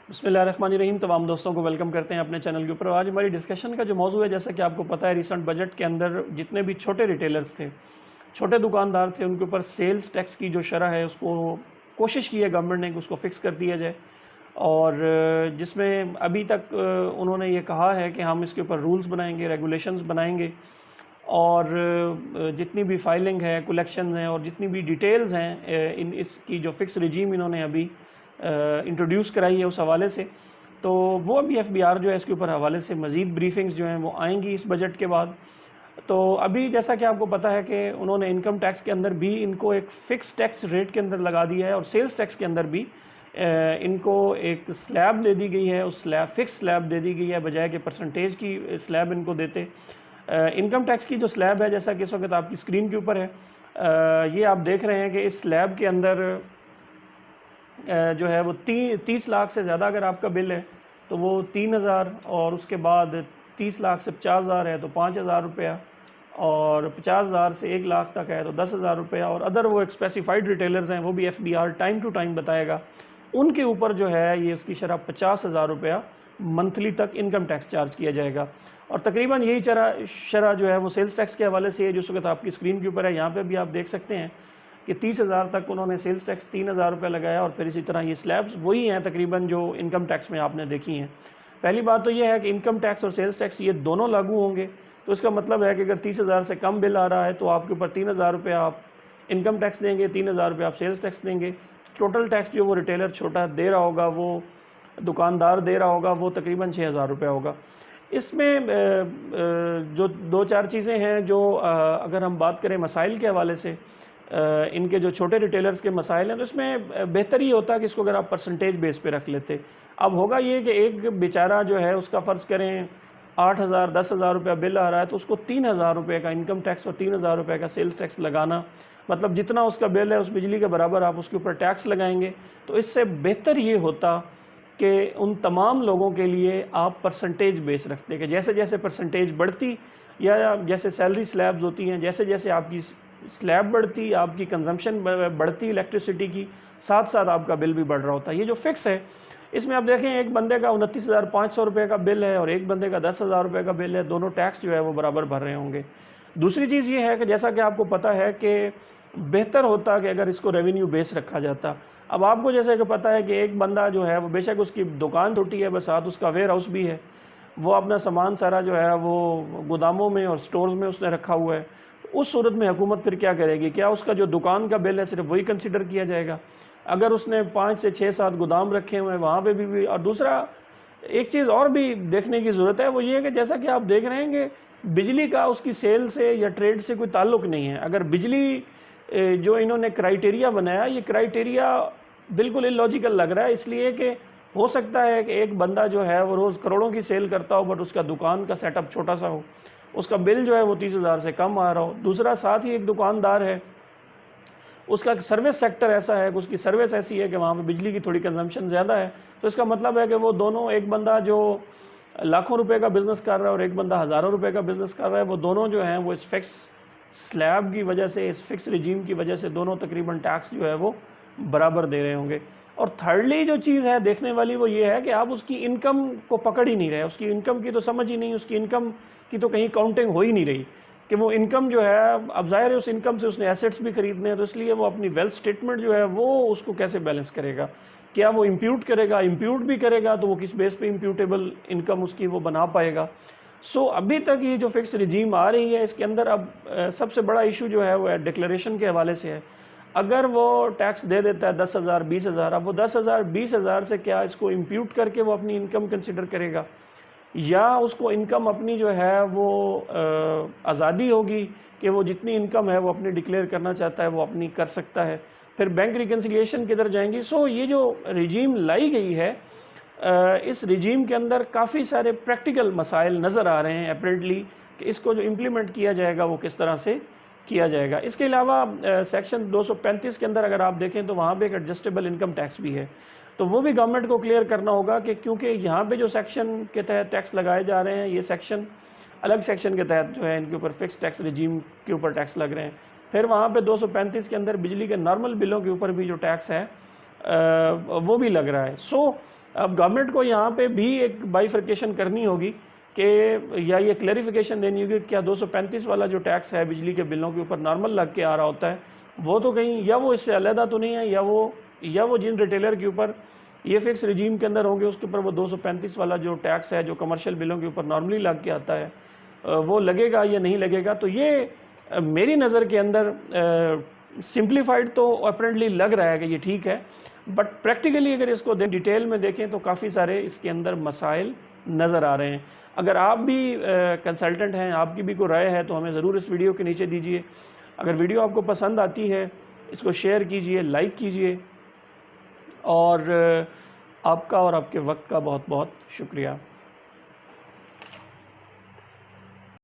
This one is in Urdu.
بسم اللہ الرحمن الرحیم. تمام دوستوں کو ویلکم کرتے ہیں اپنے چینل کے اوپر. آج ہماری ڈسکشن کا جو موضوع ہے، جیسا کہ آپ کو پتہ ہے، ریسنٹ بجٹ کے اندر جتنے بھی چھوٹے ریٹیلرز تھے، چھوٹے دکاندار تھے، ان کے اوپر سیلز ٹیکس کی جو شرح ہے اس کو کوشش کی ہے گورنمنٹ نے کہ اس کو فکس کر دیا جائے. اور جس میں ابھی تک انہوں نے یہ کہا ہے کہ ہم اس کے اوپر رولز بنائیں گے، ریگولیشنز بنائیں گے، اور جتنی بھی فائلنگ ہے، کلیکشن ہیں، اور جتنی بھی ڈیٹیلز ہیں اس کی جو فکس رجیم انہوں نے ابھی انٹروڈیوس کرائی ہے اس حوالے سے، تو وہ ابھی ایف بی آر جو ہے اس کے اوپر حوالے سے مزید بریفنگز جو ہیں وہ آئیں گی اس بجٹ کے بعد. تو ابھی جیسا کہ آپ کو پتہ ہے کہ انہوں نے انکم ٹیکس کے اندر بھی ان کو ایک فکس ٹیکس ریٹ کے اندر لگا دیا ہے، اور سیلز ٹیکس کے اندر بھی ان کو ایک سلیب دے دی گئی ہے. اس فکس سلیب دے دی گئی ہے بجائے کہ پرسنٹیج کی سلیب ان کو دیتے. انکم ٹیکس کی جو سلیب ہے، جیسا کہ اس وقت آپ کی اسکرین کے اوپر ہے، یہ آپ دیکھ رہے ہیں کہ اس سلیب کے اندر جو ہے وہ 30 لاکھ سے زیادہ اگر آپ کا بل ہے تو وہ 3,000، اور اس کے بعد 30 لاکھ سے 50,000 ہے تو 5,000 روپیہ، اور 50,000 سے 1 لاکھ تک ہے تو 10,000 روپیہ، اور ادر وہ ایک اسپیسیفائڈ ریٹیلرز ہیں وہ بھی F B R time to time بتائے گا. ان کے اوپر جو ہے یہ اس کی شرح 50,000 روپیہ منتھلی تک انکم ٹیکس چارج کیا جائے گا. اور تقریباً یہی شرح جو ہے وہ سیلز ٹیکس کے حوالے سے ہے، جو اس وقت آپ کی اسکرین کے اوپر ہے. یہاں پہ بھی آپ دیکھ سکتے ہیں کہ 30,000 تک انہوں نے سیلز ٹیکس 3,000 روپے لگایا، اور پھر اسی طرح یہ سلیبز وہی ہیں تقریباً جو انکم ٹیکس میں آپ نے دیکھی ہیں. پہلی بات تو یہ ہے کہ انکم ٹیکس اور سیلز ٹیکس یہ دونوں لاگو ہوں گے. تو اس کا مطلب ہے کہ اگر 30,000 سے کم بل آ رہا ہے تو آپ کے اوپر 3,000 روپے آپ انکم ٹیکس دیں گے، 3,000 روپے آپ سیلز ٹیکس دیں گے. ٹوٹل ٹیکس جو وہ ریٹیلر چھوٹا دے رہا ہوگا، وہ دکاندار دے رہا ہوگا، وہ تقریباً 6,000 روپے ہوگا. اس میں جو دو چار چیزیں ہیں جو اگر ہم بات کریں مسائل کے حوالے سے، ان کے جو چھوٹے ریٹیلرز کے مسائل ہیں، تو اس میں بہتر یہ ہوتا کہ اس کو اگر آپ پرسنٹیج بیس پہ رکھ لیتے. اب ہوگا یہ کہ ایک بیچارہ جو ہے اس کا فرض کریں 8,000 10,000 روپیہ بل آ رہا ہے، تو اس کو 3,000 روپے کا انکم ٹیکس اور 3,000 روپے کا سیلز ٹیکس لگانا، مطلب جتنا اس کا بل ہے اس بجلی کے برابر آپ اس کے اوپر ٹیکس لگائیں گے. تو اس سے بہتر یہ ہوتا کہ ان تمام لوگوں کے لیے آپ پرسنٹیج بیس رکھتے، کہ جیسے جیسے پرسنٹیج بڑھتی، یا جیسے سیلری سلیبز ہوتی ہیں، جیسے جیسے آپ کی سلیب بڑھتی، آپ کی کنزمپشن بڑھتی الیکٹریسٹی کی، ساتھ ساتھ آپ کا بل بھی بڑھ رہا ہوتا ہے. یہ جو فکس ہے، اس میں آپ دیکھیں ایک بندے کا 29,500 روپے کا بل ہے اور ایک بندے کا 10,000 روپے کا بل ہے، دونوں ٹیکس جو ہے وہ برابر بھر رہے ہوں گے. دوسری چیز یہ ہے کہ جیسا کہ آپ کو پتہ ہے کہ بہتر ہوتا کہ اگر اس کو ریونیو بیس رکھا جاتا. اب آپ کو جیسے کہ پتہ ہے کہ ایک بندہ جو ہے وہ بے شک اس کی دکان چھوٹی ہے، بس ساتھ اس کا ویئر ہاؤس بھی ہے، وہ اپنا سامان سارا جو ہے وہ گوداموں میں اور سٹورز میں اس نے رکھا ہوا ہے. اس صورت میں حکومت پھر کیا کرے گی؟ کیا اس کا جو دکان کا بل ہے صرف وہی کنسیڈر کیا جائے گا؟ اگر اس نے 5 سے 6 7 گودام رکھے ہوئے ہیں وہاں پہ بھی. اور دوسرا ایک چیز اور بھی دیکھنے کی ضرورت ہے، وہ یہ ہے کہ جیسا کہ آپ دیکھ رہے ہیں کہ بجلی کا اس کی سیل سے یا ٹریڈ سے کوئی تعلق نہیں ہے. اگر بجلی جو انہوں نے کرائیٹیریا بنایا، یہ کرائیٹیریا بالکل اللاجیکل لگ رہا ہے، اس لیے کہ ہو سکتا ہے کہ ایک بندہ جو ہے وہ روز کروڑوں کی سیل کرتا ہو، بٹ اس کا دکان کا سیٹ اپ چھوٹا سا ہو، اس کا بل جو ہے وہ 30,000 سے کم آ رہا ہو. دوسرا ساتھ ہی ایک دکاندار ہے، اس کا سروس سیکٹر ایسا ہے کہ اس کی سروس ایسی ہے کہ وہاں پہ بجلی کی تھوڑی کنزمپشن زیادہ ہے. تو اس کا مطلب ہے کہ وہ دونوں، ایک بندہ جو لاکھوں روپے کا بزنس کر رہا ہے اور ایک بندہ ہزاروں روپے کا بزنس کر رہا ہے، وہ دونوں جو ہیں وہ اس فکس سلیب کی وجہ سے، اس فکس رجیم کی وجہ سے دونوں تقریباً ٹیکس جو ہے وہ برابر دے رہے ہوں گے. اور تھرڈلی جو چیز ہے دیکھنے والی وہ یہ ہے کہ آپ اس کی انکم کو پکڑ ہی نہیں رہے، اس کی انکم کی تو سمجھ ہی نہیں، اس کی انکم کی تو کہیں کاؤنٹنگ ہو ہی نہیں رہی کہ وہ انکم جو ہے، اب ظاہر ہے اس انکم سے اس نے ایسیٹس بھی خریدنے ہیں، تو اس لیے وہ اپنی ویلتھ سٹیٹمنٹ جو ہے وہ اس کو کیسے بیلنس کرے گا؟ کیا وہ امپیوٹ کرے گا؟ امپیوٹ بھی کرے گا تو وہ کس بیس پہ امپیوٹیبل انکم اس کی وہ بنا پائے گا؟ سو ابھی تک یہ جو فکس رجیم آ رہی ہے اس کے اندر اب سب سے بڑا ایشو جو ہے وہ ڈکلیریشن کے حوالے سے ہے. اگر وہ ٹیکس دے دیتا ہے 10,000 20,000، اب وہ 10,000 20,000 سے کیا اس کو امپیوٹ کر کے وہ اپنی انکم کنسیڈر کرے گا، یا اس کو انکم اپنی جو ہے وہ آزادی ہوگی کہ وہ جتنی انکم ہے وہ اپنی ڈکلیئر کرنا چاہتا ہے وہ اپنی کر سکتا ہے؟ پھر بینک ریکنسیلیشن کدھر جائیں گی؟ سو یہ جو رجیم لائی گئی ہے، اس رجیم کے اندر کافی سارے پریکٹیکل مسائل نظر آ رہے ہیں اپرینٹلی، کہ اس کو جو امپلیمنٹ کیا جائے گا وہ کس طرح سے کیا جائے گا. اس کے علاوہ سیکشن 235 کے اندر اگر آپ دیکھیں تو وہاں پہ ایک ایڈجسٹیبل انکم ٹیکس بھی ہے. تو وہ بھی گورنمنٹ کو کلیئر کرنا ہوگا کہ کیونکہ یہاں پہ جو سیکشن کے تحت ٹیکس لگائے جا رہے ہیں، یہ سیکشن الگ سیکشن کے تحت جو ہے ان کے اوپر فکس ٹیکس رجیم کے اوپر ٹیکس لگ رہے ہیں. پھر وہاں پہ 235 کے اندر بجلی کے نارمل بلوں کے اوپر بھی جو ٹیکس ہے وہ بھی لگ رہا ہے. سو اب گورنمنٹ کو یہاں پہ بھی ایک بائیفرکیشن کرنی ہوگی کہ یا یہ کلیریفیکیشن دینی ہوگی کہ کیا 235 والا جو ٹیکس ہے بجلی کے بلوں کے اوپر نارمل لگ کے آ رہا ہوتا ہے وہ تو کہیں یا وہ اس سے علیحدہ تو نہیں ہے، یا وہ جن ریٹیلر کے اوپر یہ فکس رجیم کے اندر ہوں گے اس کے اوپر وہ 235 والا جو ٹیکس ہے جو کمرشل بلوں کے اوپر نارملی لگ کے آتا ہے وہ لگے گا یا نہیں لگے گا. تو یہ میری نظر کے اندر سمپلیفائڈ تو اپیرنٹلی لگ رہا ہے کہ یہ ٹھیک ہے، بٹ پریکٹیکلی اگر اس کو ڈیٹیل میں دیکھیں تو کافی سارے اس کے اندر مسائل نظر آ رہے ہیں. اگر آپ بھی کنسلٹنٹ ہیں، آپ کی بھی کوئی رائے ہے تو ہمیں ضرور اس ویڈیو کے نیچے دیجئے. اگر ویڈیو آپ کو پسند آتی ہے اس کو شیئر کیجئے، لائک کیجئے، اور آپ کا اور آپ کے وقت کا بہت بہت شکریہ.